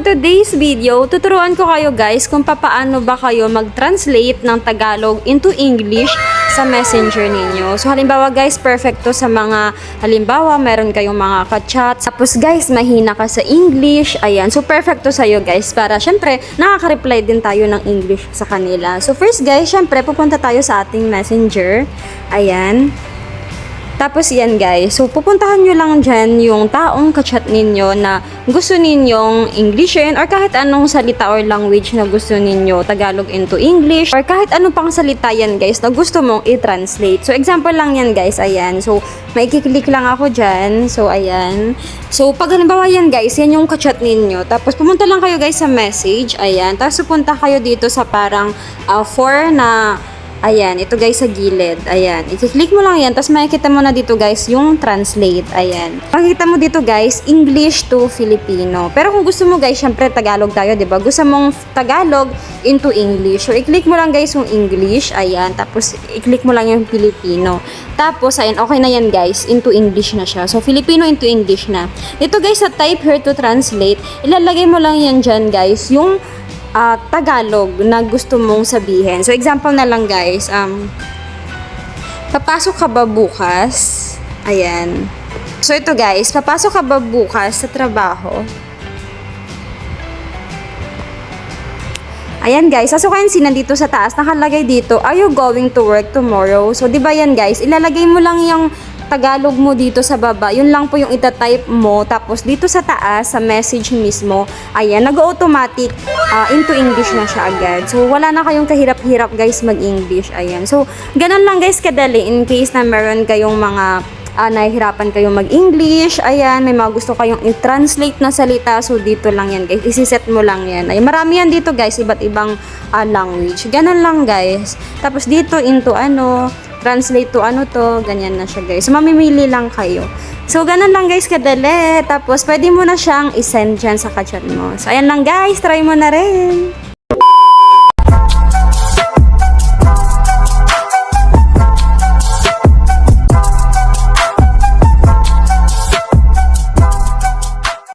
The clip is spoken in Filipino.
today's video, tuturuan ko kayo guys kung paano ba kayo mag-translate ng Tagalog into English sa messenger ninyo. So halimbawa guys, perfect to sa mga halimbawa meron kayong mga ka-chat. Tapos guys, mahina ka sa English. Ayan. So perfect to sa'yo guys para syempre nakaka-reply din tayo ng English sa kanila. So first guys, syempre pupunta tayo sa ating messenger. Ayan. Tapos yan guys, so pupuntahan nyo lang dyan yung taong kachat ninyo na gusto ninyong Englishin or kahit anong salita or language na gusto ninyo Tagalog into English or kahit anong pang salita yan guys na gusto mong i-translate. So example lang yan guys, ayan. So maikiklik lang ako dyan. So ayan. So pag halimbawa yan guys, yan yung kachat ninyo. Tapos pumunta lang kayo guys sa message, ayan. Tapos pupunta kayo dito sa parang for na ayan, ito guys sa gilid. Ayan, i-click mo lang yan. Tapos makikita mo na dito guys yung translate. Ayan. Makikita mo dito guys, English to Filipino. Pero kung gusto mo guys, syempre Tagalog tayo, diba? Gusto mong Tagalog into English. So, i-click mo lang guys yung English. Ayan. Tapos, i-click mo lang yung Filipino. Tapos, ayan, okay na yan guys. Into English na siya. So, Filipino into English na. Ito guys, sa type here to translate, ilalagay mo lang yan dyan guys, yung Tagalog na gusto mong sabihin. So, example na lang guys, papasok ka ba bukas? Ayan. So, ito guys, papasok ka ba bukas sa trabaho? Ayan guys, sasukayin si nandito sa taas, nakalagay dito, are you going to work tomorrow? So, di ba yan guys, ilalagay mo lang yung Tagalog mo dito sa baba, yun lang po yung itatype mo, tapos dito sa taas, sa message mismo, ayan, nag-automatic into English na siya agad. So, wala na kayong kahirap-hirap guys mag-English, ayan. So, ganun lang guys kadali in case na meron kayong mga nahihirapan kayong mag-English, ayan, may mga gusto kayong i-translate na salita, so dito lang yan guys, isiset mo lang yan. Ay, marami yan dito guys, iba't ibang language. Ganun lang guys. Tapos dito into translate to ganyan na siya guys. So, mamimili lang kayo. So, ganun lang guys kadali. Tapos, pwede mo na siyang isend dyan sa kachat mo. So, ayan lang guys, try mo na rin.